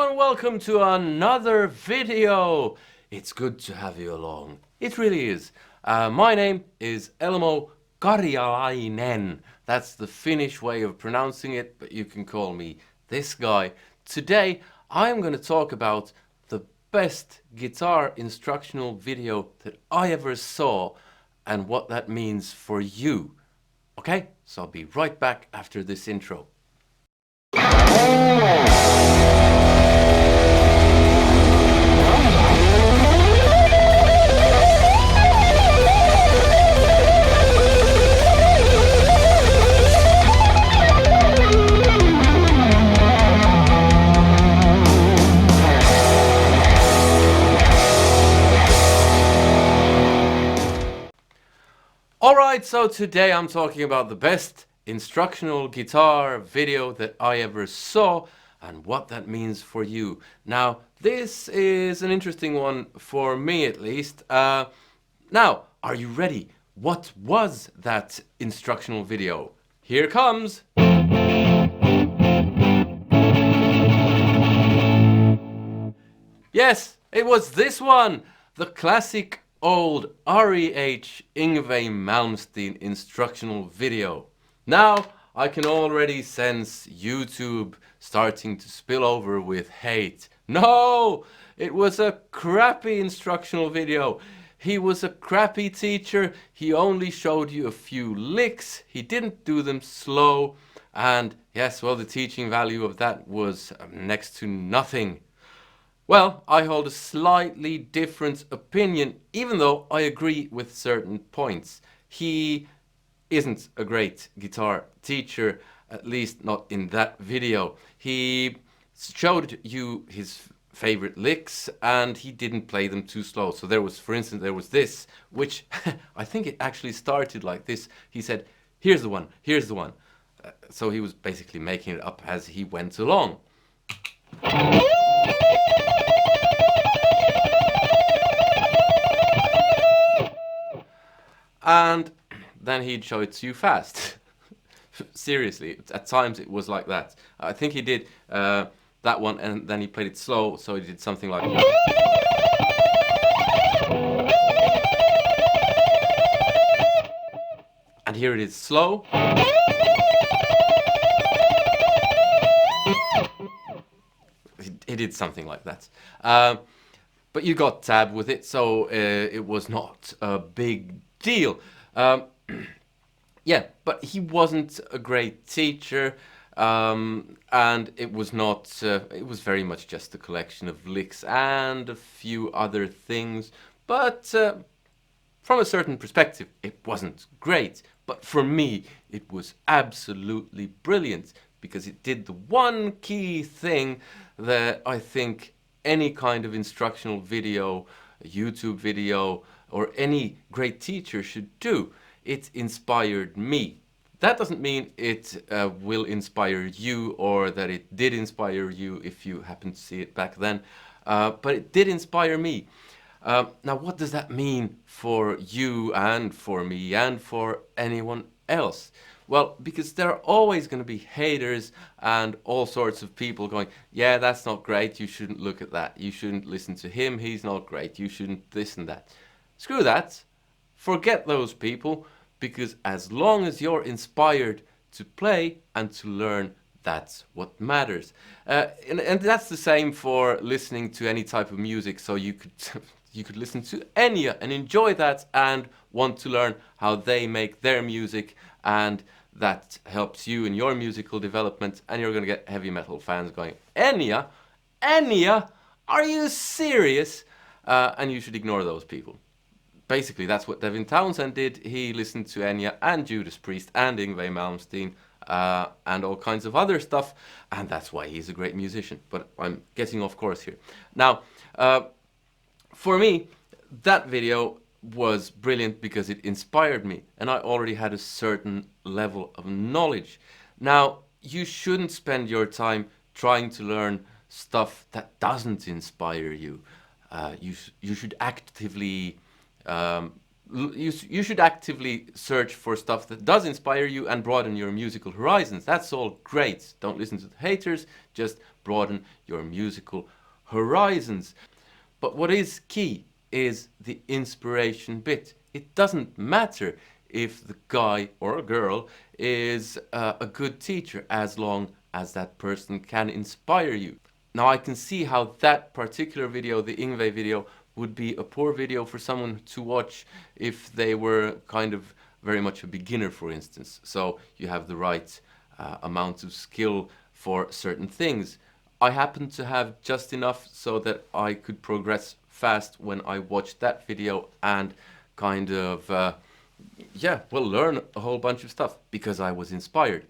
and welcome to another video. It's good to have you along. It really is. My name is Elmo Karjalainen. That's the Finnish way of pronouncing it, but you can call me this guy. Today, I'm going to talk about the best guitar instructional video that I ever saw and what that means for you. Okay, so I'll be right back after this intro. Alright, so today I'm talking about the best instructional guitar video that I ever saw and what that means for you. Now, this is an interesting one for me at least. Now, are you ready? What was that instructional video? Here comes! Yes, it was this one! The classic old REH Yngwie Malmsteen instructional video. Now I can already sense YouTube starting to spill over with hate. No! It was a crappy instructional video. He was a crappy teacher. He only showed you a few licks. He didn't do them slow. And yes, well, the teaching value of that was next to nothing. Well, I hold a slightly different opinion, even though I agree with certain points. He isn't a great guitar teacher, at least not in that video. He showed you his favorite licks and he didn't play them too slow. So there was, for instance, there was this, which I think it actually started like this. He said, here's the one, here's the one. So he was basically making it up as he went along. And then he'd show it to you fast. Seriously, at times it was like that. I think he did that one and then he played it slow, so he did something like... And here it is slow. He did something like that. But you got tab with it, so it was not a big deal. Yeah, but he wasn't a great teacher, and it was not, it was very much just a collection of licks and a few other things, but from a certain perspective it wasn't great. But for me it was absolutely brilliant, because it did the one key thing that I think any kind of instructional video, a YouTube video, or any great teacher should do. It inspired me. That doesn't mean it will inspire you, or that it did inspire you if you happen to see it back then, but it did inspire me. Now, what does that mean for you and for me and for anyone else? Well, because there are always going to be haters and all sorts of people going, yeah, that's not great, you shouldn't look at that, you shouldn't listen to him, he's not great, you shouldn't this and that. Screw that. Forget those people, because as long as you're inspired to play and to learn, that's what matters. And that's the same for listening to any type of music. So you could listen to Enya and enjoy that and want to learn how they make their music, and that helps you in your musical development, and you're going to get heavy metal fans going, Enya? Enya? Are you serious? And you should ignore those people. Basically, that's what Devin Townsend did. He listened to Enya and Judas Priest and Yngwie Malmsteen and all kinds of other stuff, and that's why he's a great musician. But I'm getting off course here. Now, for me, that video was brilliant because it inspired me, and I already had a certain level of knowledge. Now, you shouldn't spend your time trying to learn stuff that doesn't inspire you. You should actively You should actively search for stuff that does inspire you and broaden your musical horizons. That's all great. Don't listen to the haters, just broaden your musical horizons. But what is key is the inspiration bit. It doesn't matter if the guy or a girl is a good teacher, as long as that person can inspire you. Now I can see how that particular video, the Yngwie video, would be a poor video for someone to watch if they were kind of very much a beginner, for instance. So you have the right amount of skill for certain things. I happen to have just enough so that I could progress fast when I watched that video and kind of, learn a whole bunch of stuff because I was inspired.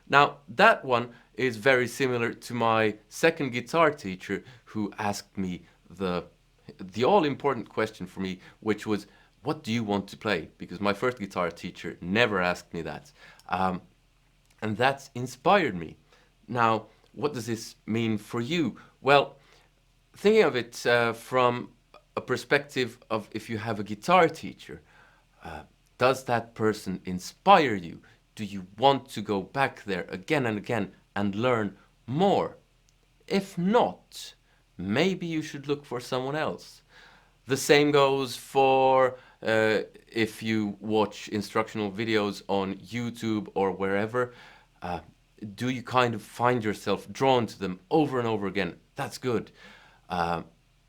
Now, that one is very similar to my second guitar teacher, who asked me the all-important question for me, which was, what do you want to play? Because my first guitar teacher never asked me that. And that inspired me. Now, what does this mean for you? Well, thinking of it from a perspective of if you have a guitar teacher, does that person inspire you? Do you want to go back there again and again and learn more? If not, maybe you should look for someone else. The same goes for if you watch instructional videos on YouTube or wherever. Do you kind of find yourself drawn to them over and over again? That's good.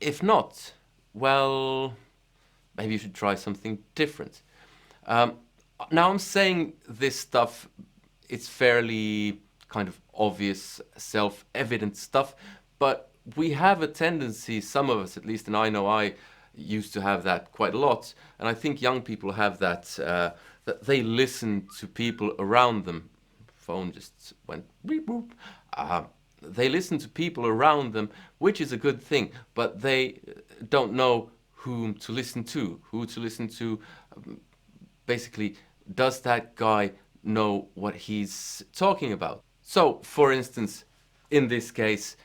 If not, well, maybe you should try something different. Now I'm saying this stuff, it's fairly kind of obvious, self-evident stuff, but we have a tendency, some of us at least, and I know I used to have that quite a lot, and I think young people have that, that they listen to people around them. Phone just went beep boop. They listen to people around them, which is a good thing, but they don't know whom to listen to, basically, does that guy know what he's talking about? So, for instance, in this case,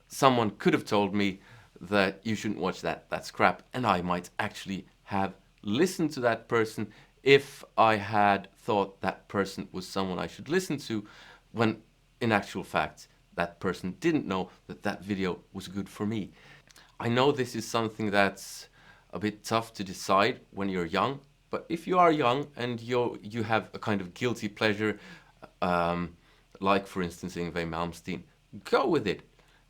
someone could have told me that you shouldn't watch that, that's crap, and I might actually have listened to that person if I had thought that person was someone I should listen to, when in actual fact that person didn't know that that video was good for me. I know this is something that's a bit tough to decide when you're young, but if you are young and you have a kind of guilty pleasure, like for instance Yngwie Malmsteen, go with it,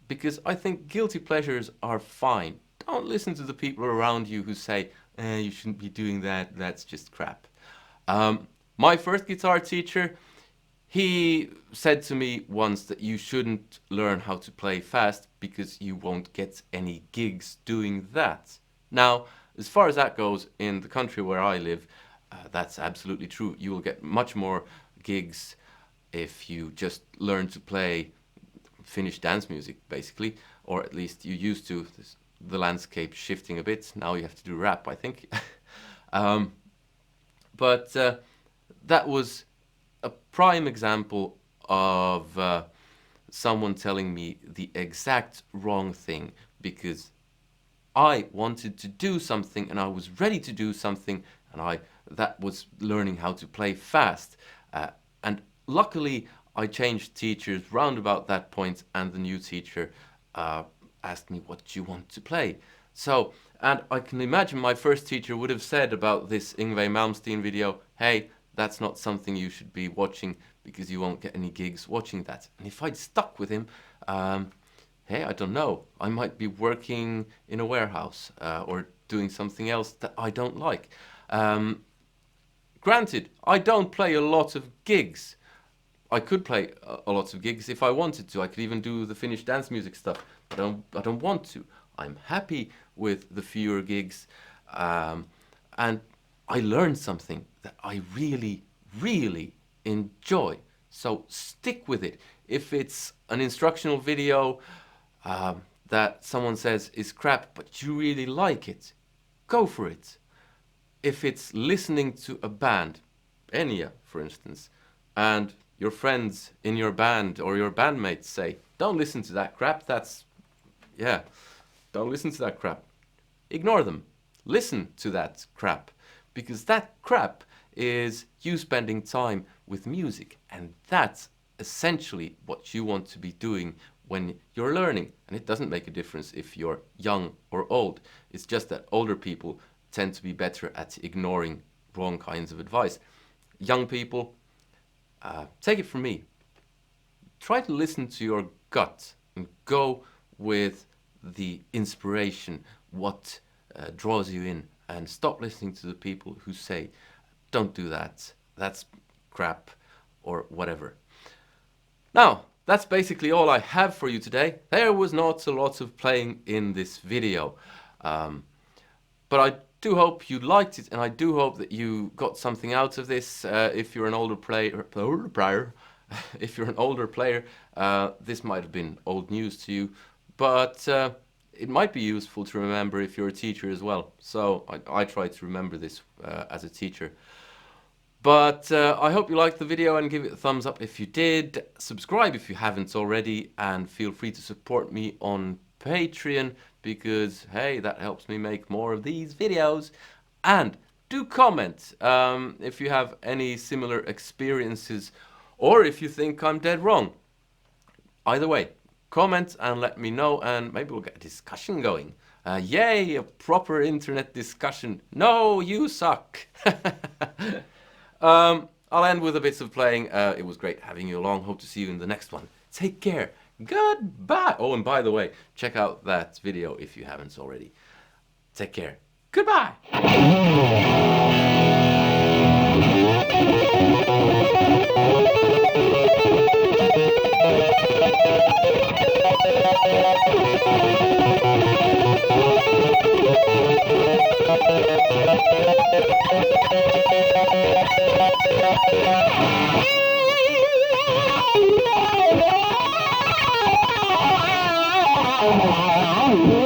because I think guilty pleasures are fine. Don't listen to the people around you who say, you shouldn't be doing that, that's just crap. My first guitar teacher, he said to me once that you shouldn't learn how to play fast because you won't get any gigs doing that. Now, as far as that goes, in the country where I live, that's absolutely true. You will get much more gigs if you just learn to play Finnish dance music, basically, or at least you used to. The landscape shifting a bit. Now you have to do rap, I think. But that was a prime example of someone telling me the exact wrong thing, because I wanted to do something and I was ready to do something, and that was learning how to play fast. And luckily I changed teachers round about that point, and the new teacher asked me, what do you want to play? So, and I can imagine my first teacher would have said about this Yngwie Malmsteen video, hey, that's not something you should be watching because you won't get any gigs watching that. And if I'd stuck with him, hey, I don't know, I might be working in a warehouse or doing something else that I don't like. Granted, I don't play a lot of gigs. I could play a lot of gigs if I wanted to. I could even do the Finnish dance music stuff, but I don't want to. I'm happy with the fewer gigs, and I learned something that I really, really enjoy. So stick with it. If it's an instructional video that someone says is crap, but you really like it, go for it. If it's listening to a band, Enya, for instance, and your friends in your band or your bandmates say, don't listen to that crap, don't listen to that crap. Ignore them. listen to that crap, because that crap is you spending time with music, and that's essentially what you want to be doing when you're learning. And it doesn't make a difference if you're young or old. It's just that older people tend to be better at ignoring wrong kinds of advice. Young people, take it from me. Try to listen to your gut and go with the inspiration, what draws you in, and stop listening to the people who say, don't do that, that's crap, or whatever. Now, that's basically all I have for you today. There was not a lot of playing in this video, but I do hope you liked it, and I do hope that you got something out of this. If you're an older player, if you're an older player, this might have been old news to you, but it might be useful to remember if you're a teacher as well. So I try to remember this as a teacher. But I hope you liked the video, and give it a thumbs up if you did. Subscribe if you haven't already, and feel free to support me on Patreon, because hey, that helps me make more of these videos. And do comment if you have any similar experiences, or if you think I'm dead wrong. Either way, comment and let me know, and maybe we'll get a discussion going. Yay, a proper internet discussion. No, you suck. I'll end with a bit of playing. It was great having you along. Hope to see you in the next one. Take care. Goodbye. Oh, and by the way, check out that video if you haven't already. Take care. Goodbye. Oh,